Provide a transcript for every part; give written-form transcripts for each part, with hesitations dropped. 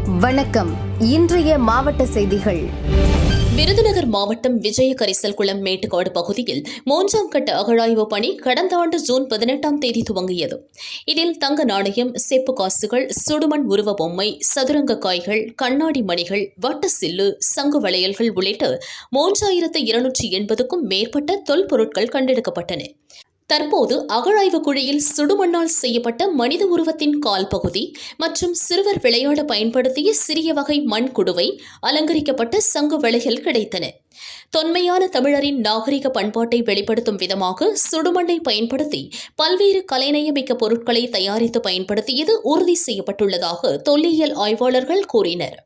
வணக்கம். இன்றைய மாவட்ட செய்திகள். விருதுநகர் மாவட்டம் விஜயகரிசல்குளம் மேட்டுக்காடு பகுதியில் 3ஆம் கட்ட அகழாய்வு பணி கடந்த ஆண்டு ஜூன் 18ஆம் தேதி துவங்கியது. இதில் தங்க நாணயம், செப்பு காசுகள், சுடுமண் உருவ பொம்மை, சதுரங்க காய்கள், கண்ணாடி மணிகள், வட்ட சில்லு, சங்கு வளையல்கள் உள்ளிட்ட 3280க்கும் மேற்பட்ட தொல்பொருட்கள் கண்டெடுக்கப்பட்டன. தற்போது அகழாய்வு குழியில் சுடுமண்ணால் செய்யப்பட்ட மனித உருவத்தின் கால் பகுதி மற்றும் சிறுவர் விளையாட பயன்படுத்திய சிறிய வகை மண் குடுவை, அலங்கரிக்கப்பட்ட சங்கு வளையல் கிடைத்தன. தொன்மையான தமிழரின் நாகரிக பண்பாட்டை வெளிப்படுத்தும் விதமாக சுடுமண்ணை பயன்படுத்தி பல்வேறு கலைநயமிக்க பொருட்களை தயாரித்து பயன்படுத்தியது உறுதி செய்யப்பட்டுள்ளதாக தொல்லியல் ஆய்வாளர்கள் கூறினர்.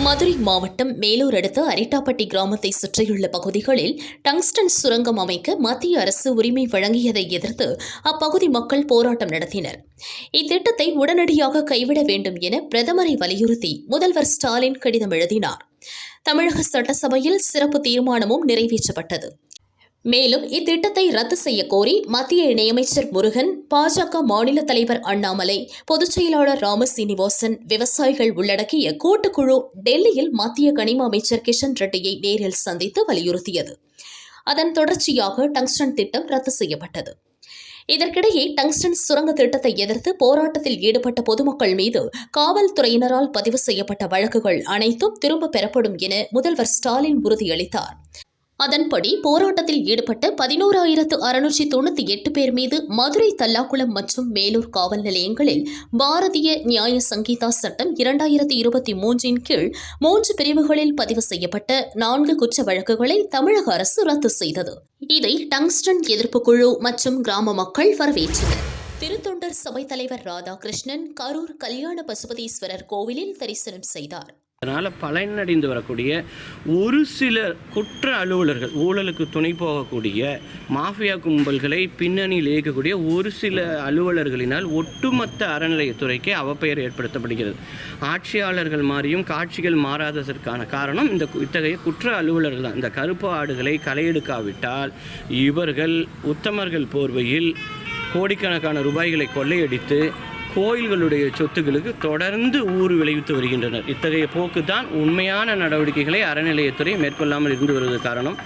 மதுரை மாவட்டம் மேலூர் அடுத்த அரிட்டாப்பட்டி கிராமத்தை சுற்றியுள்ள பகுதிகளில் டங்ஸ்டன் சுரங்கம் அமைக்க மத்திய அரசு உரிமை வழங்கியதை எதிர்த்து அப்பகுதி மக்கள் போராட்டம் நடத்தினர். இத்திட்டத்தை உடனடியாக கைவிட வேண்டும் என பிரதமரை வலியுறுத்தி முதல்வர் ஸ்டாலின் கடிதம் எழுதினார். தமிழக சட்டசபையில் சிறப்பு தீர்மானமும் நிறைவேற்றப்பட்டது. மேலும் இத்திட்டத்தை ரத்து செய்ய கோரி மத்திய இணையமைச்சர் முருகன், பாஜக மாநில தலைவர் அண்ணாமலை, பொதுச் செயலாளர் ராமசீனிவாசன், விவசாயிகள் உள்ளடக்கிய கூட்டுக்குழு டெல்லியில் மத்திய கனிம அமைச்சர் கிஷன் ரெட்டியை நேரில் சந்தித்து வலியுறுத்தியது. அதன் தொடர்ச்சியாக டங்ஸ்டன் திட்டம் ரத்து செய்யப்பட்டது. இதற்கிடையே டங்ஸ்டன் சுரங்க திட்டத்தை எதிர்த்து போராட்டத்தில் ஈடுபட்ட பொதுமக்கள் மீது காவல்துறையினரால் பதிவு செய்யப்பட்ட வழக்குகள் அனைத்தும் திரும்ப பெறப்படும் என முதல்வர் ஸ்டாலின் உறுதியளித்தார். அதன்படி போராட்டத்தில் ஈடுபட்ட 11,698 பேர் மீது மதுரை, தல்லாக்குளம் மற்றும் மேலூர் காவல் நிலையங்களில் பாரதிய நியாய சங்கீதா சட்டம் 2023 கீழ் 3 பிரிவுகளில் பதிவு செய்யப்பட்ட 4 குற்ற வழக்குகளை தமிழக அரசு ரத்து செய்தது. இதை டங்ஸ்டன் எதிர்ப்பு குழு மற்றும் கிராம மக்கள் வரவேற்றனர். திருத்தொண்டர் சபை தலைவர் ராதாகிருஷ்ணன் கரூர் கல்யாண பசுபதீஸ்வரர் கோவிலில் தரிசனம் செய்தார். அதனால் பலனடைந்து வரக்கூடிய ஒரு சில குற்ற அலுவலர்கள், ஊழலுக்கு துணை போகக்கூடிய மாஃபியா கும்பல்களை பின்னணியில் இயக்கக்கூடிய ஒரு சில அலுவலர்களினால் ஒட்டுமொத்த அறநிலையத்துறைக்கு அவப்பெயர் ஏற்படுத்தப்படுகிறது. ஆட்சியாளர்கள் மாறியும் காட்சிகள் மாறாததற்கான காரணம் இத்தகைய குற்ற அலுவலர்கள் தான். இந்த கருப்பு ஆடுகளை களையெடுக்காவிட்டால் இவர்கள் உத்தமர்கள் போர்வையில் கோடிக்கணக்கான ரூபாய்களை கொள்ளையடித்து கோயில்களுடைய சொத்துக்களுக்கு தொடர்ந்து ஊறு விளைவித்து வருகின்றனர். இத்தகைய போக்கு தான் உண்மையான நடவடிக்கைகளை அறநிலையத்துறை மேற்கொள்ளாமல் இருந்து வருவது காரணம்.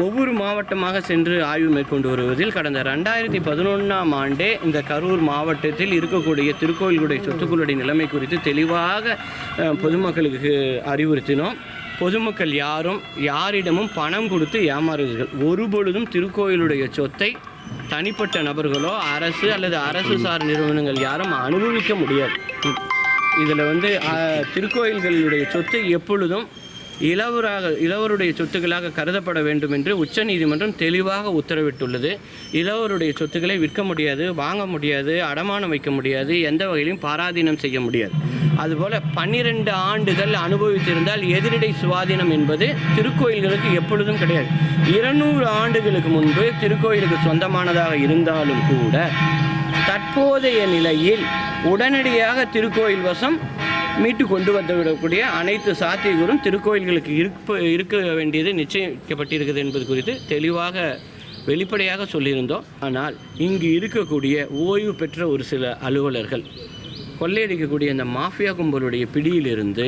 ஒவ்வொரு மாவட்டமாக சென்று ஆய்வு மேற்கொண்டு வருவதில் கடந்த 2011ஆம் ஆண்டே இந்த கரூர் மாவட்டத்தில் இருக்கக்கூடிய திருக்கோயில்களுடைய சொத்துக்களுடைய நிலைமை குறித்து தெளிவாக பொதுமக்களுக்கு அறிவுறுத்தினோம். பொதுமக்கள் யாரும் யாரிடமும் பணம் கொடுத்து ஏமாறுவீர்கள். ஒருபொழுதும் திருக்கோயிலுடைய சொத்தை தனிப்பட்ட நபர்களோ அரசு அல்லது அரசு சார் நிறுவனங்கள் யாரும் அனுபவிக்க முடியாது. இதில் திருக்கோயில்களுடைய சொத்து எப்பொழுதும் இளவருடைய சொத்துக்களாக கருதப்பட வேண்டும் என்று உச்சநீதிமன்றம் தெளிவாக உத்தரவிட்டுள்ளது. இளவருடைய சொத்துக்களை விற்க முடியாது, வாங்க முடியாது, அடமானம் வைக்க முடியாது, எந்த வகையிலும் பாராதீனம் செய்ய முடியாது. அதுபோல் 12 ஆண்டுகள் அனுபவித்திருந்தால் எதிரிடை சுவாதீனம் என்பது திருக்கோயில்களுக்கு எப்பொழுதும் கிடையாது. 200 ஆண்டுகளுக்கு முன்பு திருக்கோயிலுக்கு சொந்தமானதாக இருந்தாலும் கூட தற்போதைய நிலையில் உடனடியாக திருக்கோயில் வசம் மீட்டு கொண்டு வந்துவிடக்கூடிய அனைத்து சாத்தியங்களும் திருக்கோயில்களுக்கு இருக்க வேண்டியது நிச்சயிக்கப்பட்டிருக்கிறது என்பது குறித்து தெளிவாக வெளிப்படையாக சொல்லியிருந்தோம். ஆனால் இங்கு இருக்கக்கூடிய ஓய்வு பெற்ற ஒரு சில அலுவலர்கள் கொள்ளையடிக்கக்கூடிய இந்த மாஃபியா கும்பலுடைய பிடியிலிருந்து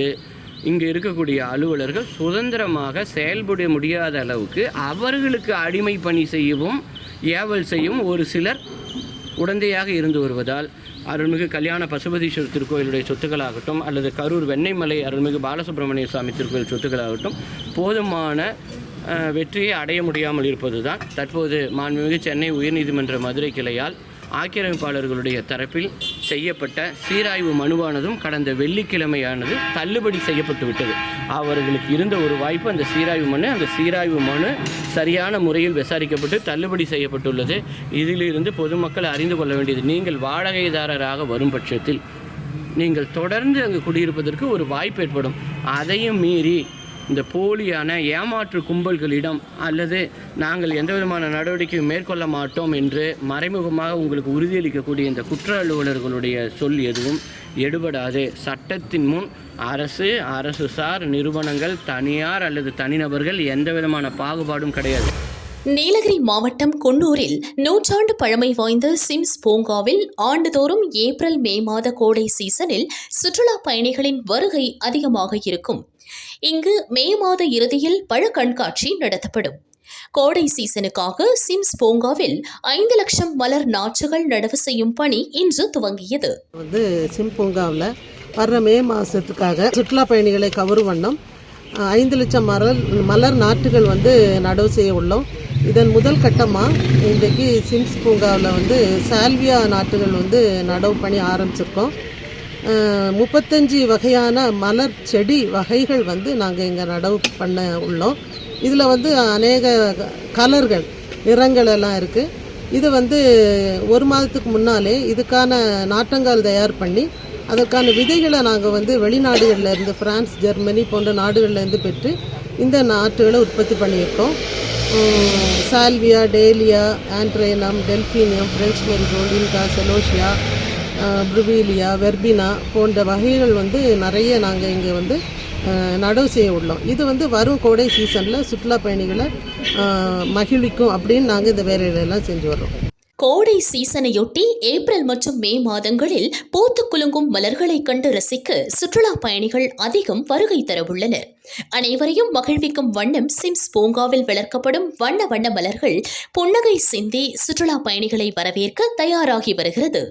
இங்கே இருக்கக்கூடிய அலுவலர்கள் சுதந்திரமாக செயல்பட முடியாத அளவுக்கு அவர்களுக்கு அடிமை பணி செய்யவும் ஏவல் செய்யும் ஒரு சிலர் உடந்தையாக இருந்து வருவதால் அருள்மிகு கல்யாண பசுபதீஸ்வரர் திருக்கோயிலுடைய சொத்துக்களாகட்டும் அல்லது கரூர் வெண்ணெய்மலை அருள்மிகு பாலசுப்ரமணிய சுவாமி திருக்கோயில் சொத்துக்களாகட்டும் போதுமான வெற்றியை அடைய முடியாமல் இருப்பது தான் தற்போது மாண்புமிகு சென்னை உயர்நீதிமன்ற மதுரை கிளையால் ஆக்கிரமிப்பாளர்களுடைய தரப்பில் செய்யப்பட்ட சீராய்வு மனுவானதும் கடந்த வெள்ளிக்கிழமையானது தள்ளுபடி செய்யப்பட்டு விட்டது. அவர்களுக்கு இருந்த ஒரு வாய்ப்பு அந்த சீராய்வு மனு சரியான முறையில் விசாரிக்கப்பட்டு தள்ளுபடி செய்யப்பட்டுள்ளது. இதிலிருந்து பொதுமக்கள் அறிந்து கொள்ள வேண்டியது, நீங்கள் வாடகைதாரராக வரும் பட்சத்தில் நீங்கள் தொடர்ந்து அங்கு குடியிருப்பதற்கு ஒரு வாய்ப்பு ஏற்படும். அதையும் மீறி இந்த போலியான ஏமாற்று கும்பல்களிடம் அல்லது நாங்கள் எந்த விதமான நடவடிக்கையும் மேற்கொள்ள மாட்டோம் என்று மறைமுகமாக உங்களுக்கு உறுதியளிக்கக்கூடிய இந்த குற்ற அலுவலர்களுடைய சொல் எதுவும் எடுபடாது. சட்டத்தின் முன் அரசு சார் நிறுவனங்கள், தனியார் அல்லது தனிநபர்கள் எந்த விதமான பாகுபாடும் கிடையாது. நீலகிரி மாவட்டம் குன்னூரில் நூற்றாண்டு பழமை வாய்ந்த சிம்ஸ் பூங்காவில் ஆண்டுதோறும் ஏப்ரல் மே மாத கோடை சீசனில் சுற்றுலா பயணிகளின் வருகை அதிகமாக இருக்கும். இங்கு மே மாத இறுதியில் பழ கண்காட்சி நடத்தப்படும். கோடை சீசனுக்காக சிம்ஸ் பூங்காவில் 5 லட்சம் மலர் நாற்றுகள் நடவு செய்யும் பணி இன்று துவங்கியது. சிம் பூங்காவில் வர்ற மே மாதத்துக்காக சுற்றுலா பயணிகளை கவரும் வண்ணம் 5 லட்சம் மலர் நாற்றுகள் நடவு செய்ய உள்ளோம். இதன் முதல் கட்டமாக இன்றைக்கு சிம்ஸ் பூங்காவில் சால்வியா நாற்றுகள் நடவு பண்ணி ஆரம்பிச்சிருக்கோம். 35 வகையான மலர் செடி வகைகள் நாங்கள் இங்கே நடவு பண்ண உள்ளோம். இதில் அநேக கலர்கள், நிறங்கள் எல்லாம் இருக்குது. இது 1 மாதத்துக்கு முன்னாலே இதுக்கான நாற்றங்கால் தயார் பண்ணி அதற்கான விதைகளை நாங்கள் வெளிநாடுகளில் இருந்து பிரான்ஸ், ஜெர்மனி போன்ற நாடுகளிலேருந்து பெற்று இந்த நாற்றுகளை உற்பத்தி பண்ணியிருக்கோம். Salvia, dahlia, antirrhinum, delphinium, French marigold, Inca, celosia, browallia, verbena போன்ற வகைகள் நிறைய நாங்கள் இங்கே நடவு செய்ய உள்ளோம். இது வரும் கோடை சீசனில் சுற்றுலா பயணிகளை மகிழ்விக்கும் அப்படின்னு நாங்கள் இந்த வேலைகளெல்லாம் செஞ்சு வர்றோம். கோடை சீசனையொட்டி ஏப்ரல் மற்றும் மே மாதங்களில் பூத்து குலுங்கும் மலர்களை கண்டு ரசிக்க சுற்றுலா பயணிகள் அதிகம் வருகை தரவுள்ளனர். அனைவரையும் மகிழ்விக்கும் வண்ணம் சிம்ஸ் பூங்காவில் வளர்க்கப்படும் வண்ண வண்ண மலர்கள் புன்னகை சிந்தி சுற்றுலா பயணிகளை வரவேற்க தயாராகி வருகிறது.